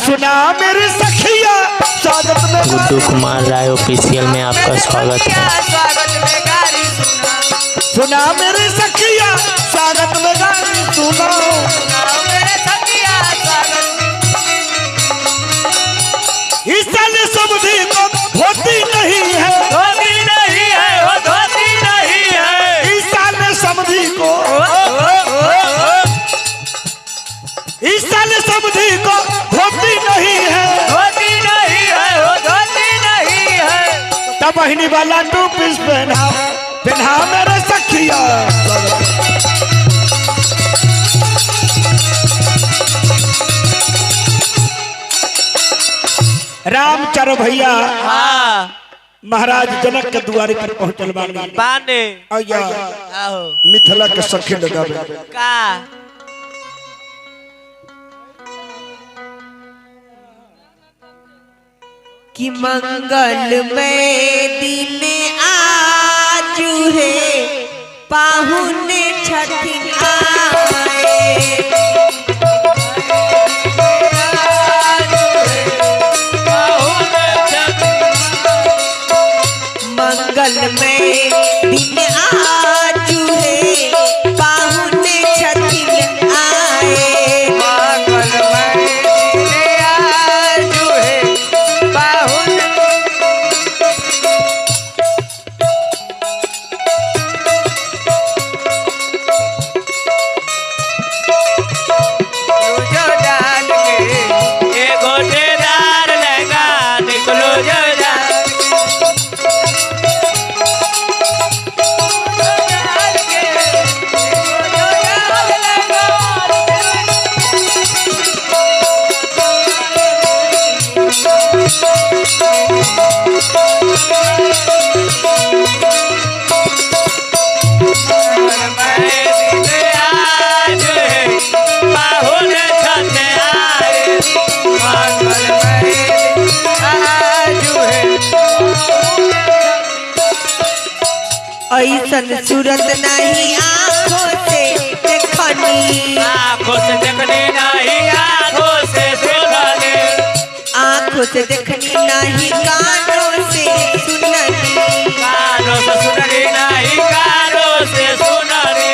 सुना मेरी सखिया स्वागत में गुड्डू कुमार राय ऑफिशियल में आपका स्वागत है। सुना मेरी सखिया स्वागत में गाली सुना इस साल समझी को धोती नहीं है, धोती नहीं है, वो धोती नहीं है। इस साल समझी को इस साल समझी को धोती नहीं है, धोती नहीं है, वो धोती नहीं है। तब बहनी वाला टोपी पहना पहना मेरे सखिया रामचर भैया हाँ महाराज जनक के द्वारे पर पहुंचल बाने आया आओ मिथिला के सखी लगावे का कि मंगल में दिन आजू है पाहुन छठिन आए मंगल में दिन आजू है पाहुन छठिन आए मंगल में आजू है पाहुन जो डाल के एक गोटेदार लगा निकलो जो डाल के जो डाल लगा ऐसन सूरत नहीं आँखों से देखनी आँखों से देखने नहीं आँखों से सुनने आँखों से देखनी नहीं कानों से सुननी कानों से सुनने नहीं कानों से सुनने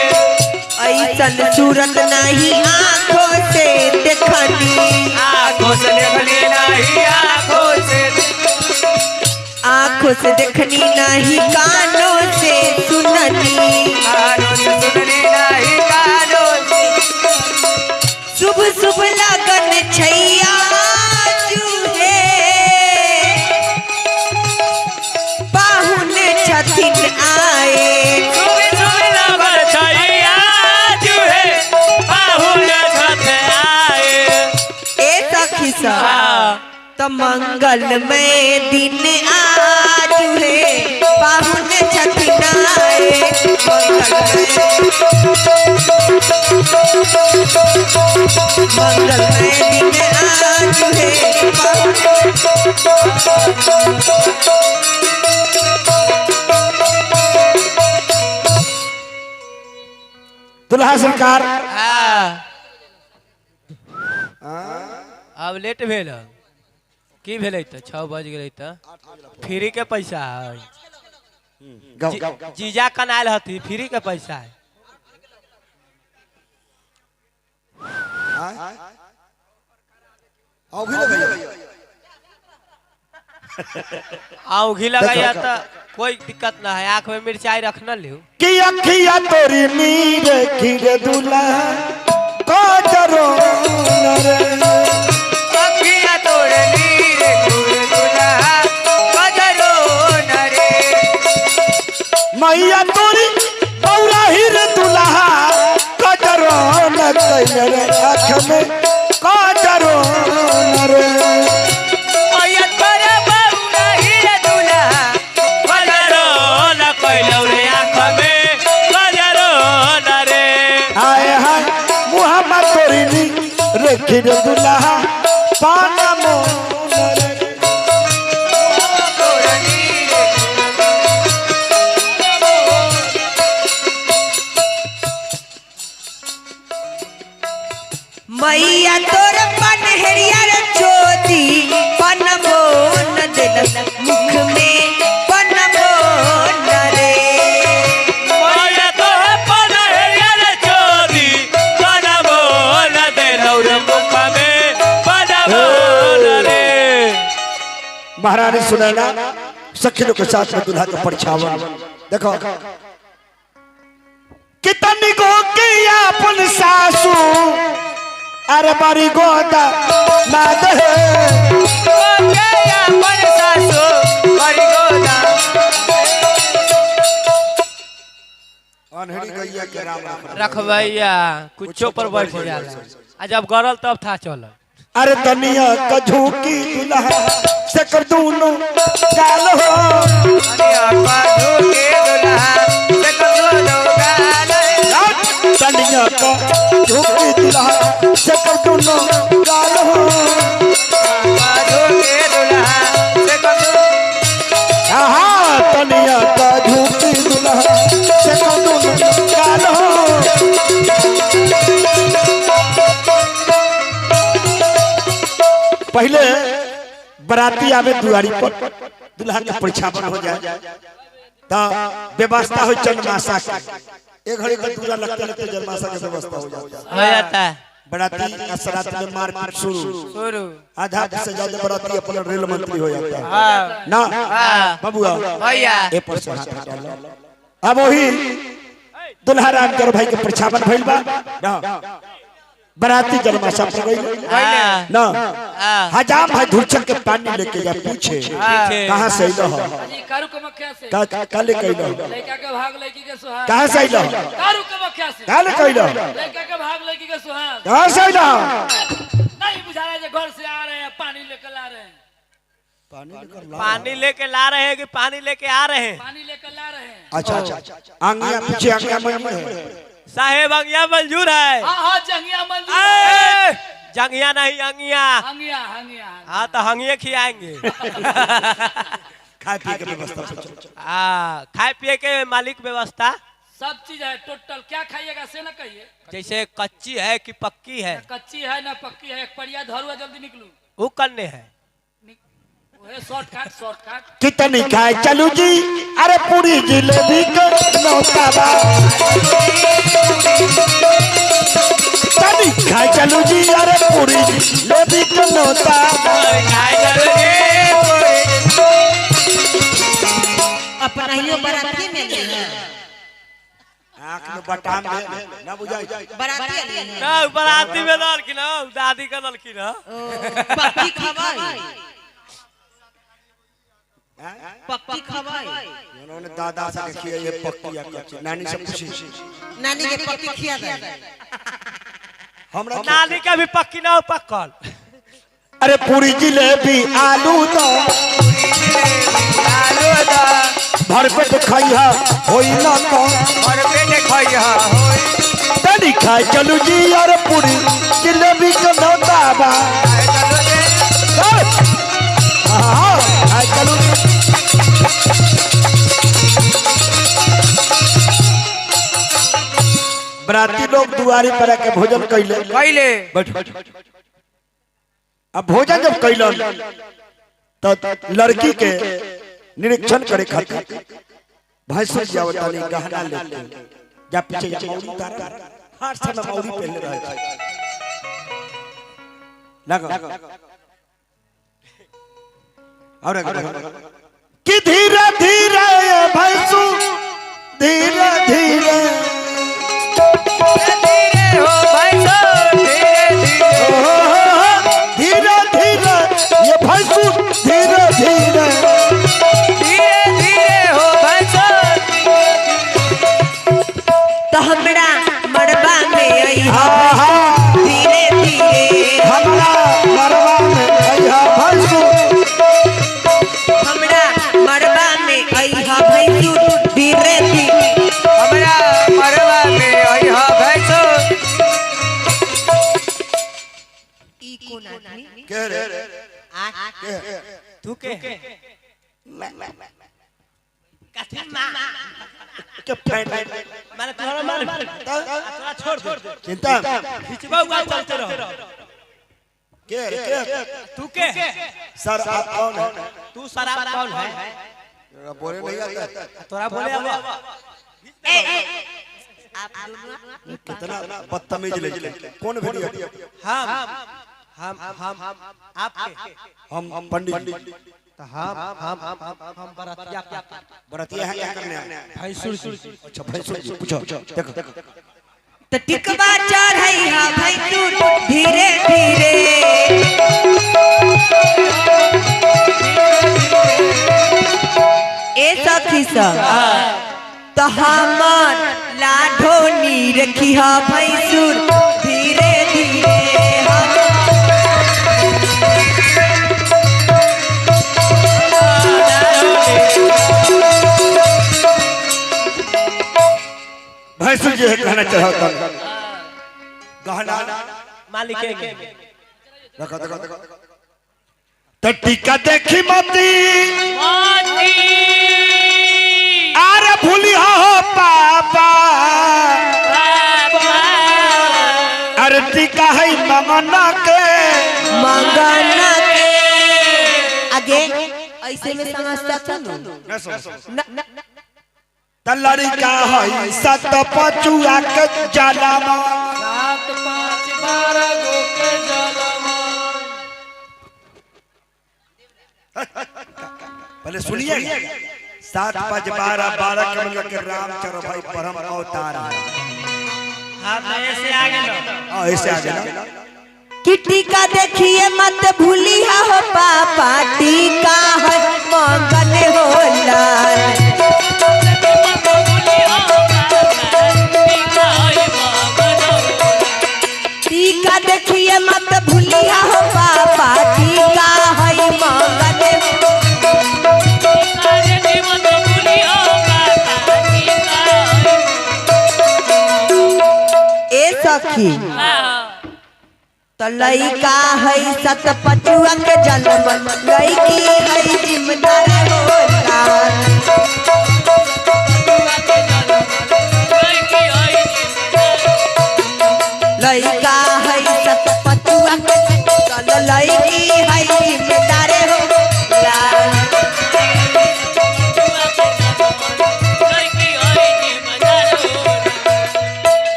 ऐसन सूरत नहीं आँखों से देखनी आँखों से देखने नहीं आँखों से देखनी नहीं कानों से सुननी कानों से सुनने नहीं कानों से शुभ शुभ लगन छैया जूहे पाहुन छथिन आए सुबह सुबह लबर छैया जो है पाहुन छठ आए ए सखी सा हाँ तो मंगल में दिन आज है पाहुन छठिन आए मंगल में दिन आज है पाहुन दुल्हा सरकार हाँ अब लेट भेल की भेलै त 6 बज गेलै त फ्री के पैसा है जीजा कनाल हथी फ्री के पैसा है औंधी लगाया त कोई दिक्कत ना है आँख में मिर्चाई रखना लियो कि अखिया तोरी नीर खीरे दुल्हा को जरो नरे अखिया तोरे नीरे गुड़ दुल्हा कजरो नरे मैया तोरी बौरा हीर दुल्हा को जरो न रे आँख में को जरो नरे मैया तोरे बौरा हीरे दुल्हा कजरो न कोइलौ रे आँख में कजरो नरे हाय हाय मुहम्मद तोरी नीर खीरे दुल्हा पाना मो नरे मैया तोर पनहरिया रे चो मुख में बनबो न रे। मैया तो पनहरिया रे चोरी बनबो न दे रौर मुख में बनबो न रे। महारानी सुनैना सखियों के साथ में दुल्हा का परछावन देखो कितनी गो किया अपन सासू अरे बारी गोदा नाद है अनहरी गैया के राम रखबैया कुछो पर बैठ जाला आ जब गरल तब था चल। अरे तनिया का झूकी दुल्हा से कर दूनो गाल हो तनिया का झूकी दुल्हा से कर दूनो गाल हो हाँ तनिया का झूकी दुल्हा से कर दूनो गाल हो। पहले बराती आवे दुआरी पर दुल्हा का परछावन हो जाए तो व्यवस्था हो जन्माशा की एक घड़ी का दूल्हा लगते लगते जन्माशा की व्यवस्था हो जाता है। बराती असरात में मारपीट शुरू आधा से ज्यादा बराती अपना रेल मंत्री हो जाता है ना बबुआ भैया ए पर से हाथ हटा लो। अब वही दुल्हा रामकर भाई के परछावन भइल बा ना बराती जन्माशा पर गई ना हजाम भाई धुरचक के पानी लेके जा पूछे कहां से आइलो हो कारू के मक्खिया से का ले कइलो लड़का के भाग लड़की के सुहाग कहां से आइलो कारू के मक्खिया से का ले कइलो लड़का के भाग लड़की के सुहाग कहां से आइलो नहीं बुझा रहा है घर से आ रहे हैं पानी लेकर ला रहे हैं पानी लेके ला रहे हैं कि पानी लेके आ रहे हैं। पानी लेकर ला रहे हैं। अच्छा आंगिया पीछे आंगिया मंजूर है साहेब अंगिया मंजूर है। हाँ हाँ जंगिया मंजूर है। जंगिया नहीं अंगिया हंगिया हंगिया हाँ तो हंगिए खिलाएंगे। खाए पिए के व्यवस्था खाए पिए के मालिक व्यवस्था सब चीज है टोटल। क्या खाइएगा से ना कहिए जैसे कच्ची है कि पक्की है। कच्ची है ना पक्की है। एक परिया धरुआ जल्दी निकलू वो करने है शॉर्टकट कितनी खाए चलू जी अरे पूरी जिलेबी का नौताबा कितनी खाए चलू जी अरे पूरी जिलेबी का नौताबा अपना ही बराती में गए हैं। आँख में बटाम दे ना बुझाई बराती आली है ना बराती में दल की ना दादी का दल की ना पक्की खवाई पक्की खवाई उन्होंने दादा से देखिए ये पक्की या कच्ची नानी से पूछी नानी के पक्की खिया दे हमरा नानी का भी पक्की ना हो पक्कल। अरे पूरी जिलेबी आलू दो भरपेट खाइहा होई ना तो तनी खाए चलू जी अरे पूरी जिलेबी का नौताबा हाँ खाए चलू बराती लोग दुआरी पर आके भोजन कैले बैठ अब भोजन जब कैलन तो लड़की के निरीक्षण करे खातिर भैंसुर जावतानी गहना लेते जा पीछे जा मौरी तारा हाथ से में मौरी पहले रहे लगा और कि धीरे धीरे भैंसु धीरे धीरे धीरे धीरे ये भैंसु धीरे धीरे हो भैंसो तो हमरा मड़बा में आई हाँ धीरे धीरे हमरा मरवा में भैया भैंसु हमरा मड़बा में आई भैंसु धीरे धीरे हमरा मरवा में आई हा भैंसो। ई कोन आदमी के रे तू के कथी मां के फैट माने तोरा मार तोरा छोड़ दे चिंता खिचबा हुआ चलते रहो के तू के सर आप कौन है? तू शराब कौन है? बोले नहीं आता तोरा बोले अब कितना बदतमीज लगे। कौन भेड़िया? हम आपके हम पंडित। हम बरातिया बरातिया है क्या करने आए? भैंसुर अच्छा भैंसुर जी पूछो देखो तो टिकवा चढ़ई हा भैंसुर धीरे धीरे ए सखी सब तो हमर लाढो नी रखी हा भैंसुर धीरे धीरे भैंसुर जी है कहना चाहता गहना मालिक के रखो तो टीका देखी मती अरे भूली हो पापा अरे टीका है मंगना के आगे ऐसे में समझता था न तलड़ी का है सत पचुआ के जलमा 7 5 12 गो के जलमा। पहले सुनिए 7 5 12 12 कमल के रामचंद्र भाई परम अवतार है। ऐसे आगे लो ऐसे आगे ना कि टीका देखिए मत भूलिया हो पापा टीका है मंगन होला टीका देखिए मत भूलिया हो पापा टीका है मंगन ए सखी तो लइका है सत पचुआ के जन्म लइकी है जिम्मेदार होला लइका है सत पचुआ के चल लइकी है जिम्मेदार होला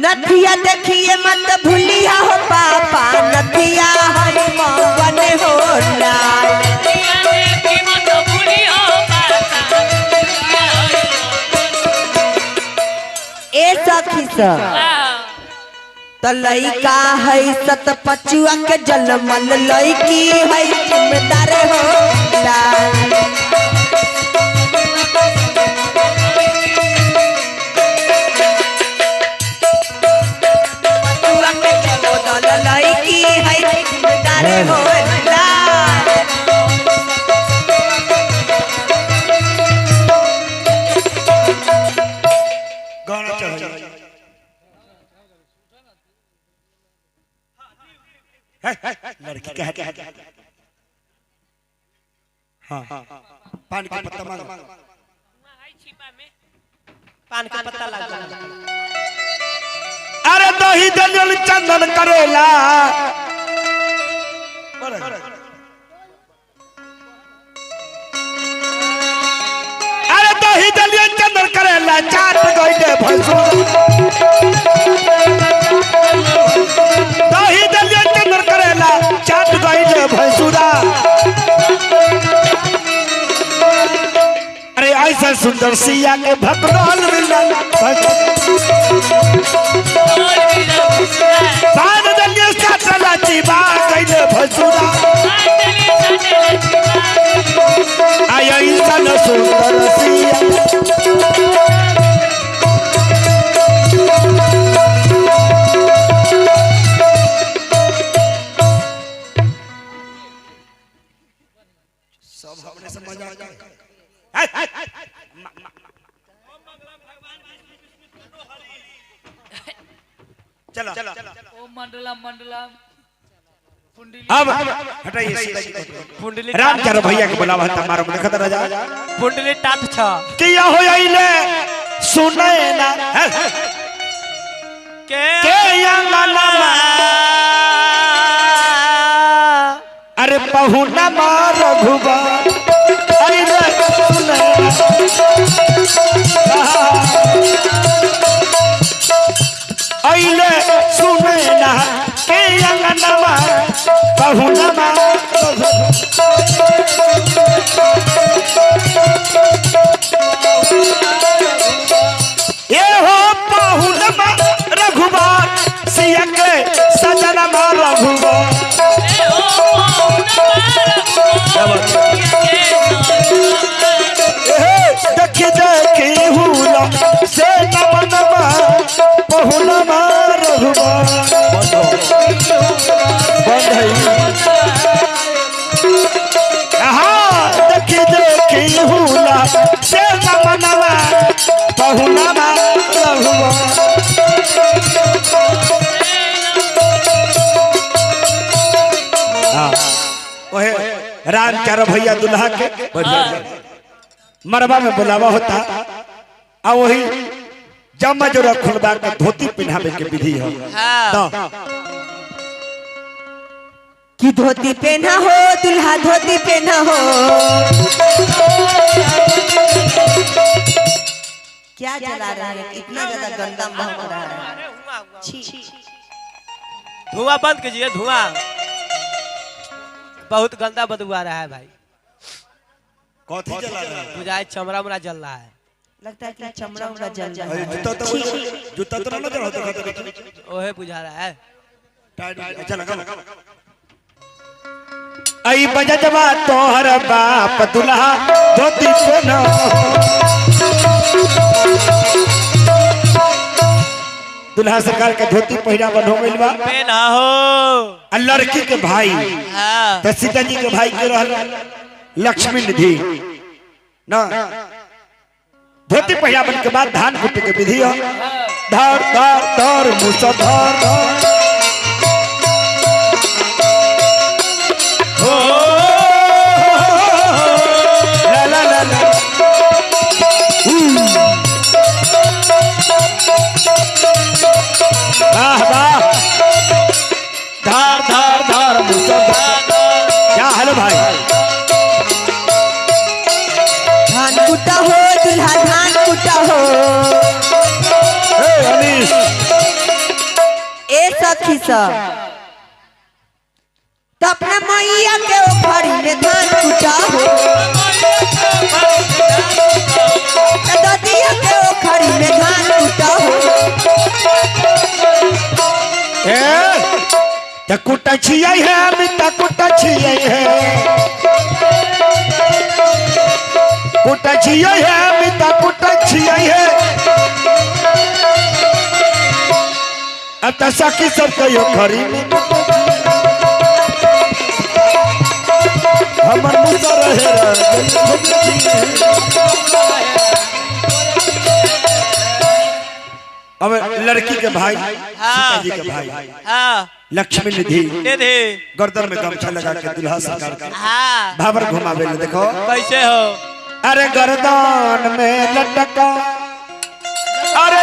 नथिया देखिए मत भूलिया हो पापा नथिया है मंगन होला ए सखी सब तो लइका है सत पचुआ के जलमल लइकी है जिम्मेदार होला लइकी है जिम्मेदार होला गाना चढ़ो लड़की कह हाँ पानी का पत्ता मांगो पान का पत्ता लग अरे दही दलियल चंदन करेला अरे दही दलियल चंदन करेला चाट गइले भैंसुर दही दलियल चंदन करेला चाट गइले भैंसुरा अरे ऐसा सुंदर सिया के भगवान मिलन पान दलिया साटला जीवा गइले भसुरा आय ऐसा सुंदर सिया सब हमने समझ आ गया चलो ओ मंडलम मंडलम अब हटाइए रामचंद्र भैया के बुलावा था मारो देखत राजा कुंडली टाट छ किया हो आइले सुने ना के के अंगनमा पहुना मार रघुबर अइले सुने अइले सुने ना के अंगनमा पहुना मार ये हो पहुना रघुबर सिया के सजना मार रघुबर देखी देखी हुला से नमनमा पहुनमा रघुबर देखी देखी हुला से नमनमा पहुनमा रघुबर ओहे राम चारो भैया दुल्हा के मरबा में बुलावा होता आ वही जमा जो खुलबा के धोती पहनावे के विधि है कि धोती पहना हो दुल्हा धोती पहना हो क्या जला रहा है इतना ज्यादा गंदा महक रहा है छी धुआं बंद कीजिए धुआं बहुत गंदा बदबू आ रहा है भाई कथी जला रहा है बुझाए चमड़ा उमड़ा जल रहा है लगता है कि चमड़ा उमड़ा जल रहा है जूता तो ना होता ओहे बुझा रहा है अच्छा लगा आई बजजवा तोहर बाप दुल्हा धोती पहना दुल्हा सरकार के धोती पहिरा बन हो गइल बा पहना हो आ लड़की के भाई हाँ त सीता जी के भाई के रहल लक्ष्मी निधि ना धोती पहिरावन के बाद धान कुटे के विधि है धर धर धर मुसा धर हो ला ला ला ला वाह वाह धार धार धार मुसा क्या हाल भाई धान कुटा हो दुल्हा धान कुटा हो अनीश ए सखी सब तो अपना मैया के ओखरी में धान कुटा हो ददिया के ओखरी में धान कुटा हो कुटा छिया है मिता कुटा छिया है कुटा छिया है मिता कुटा छिया है अब तो सखी सब कहियो खरी में हमर मुसा रहे अब लड़की के भाई सीता जी के भाई हाँ लक्ष्मी निधि निधि गर्दन में गमछा लगा के दुल्हा सरकार के हाँ भावर घुमावे ले देखो कैसे हो अरे गर्दन में लटका अरे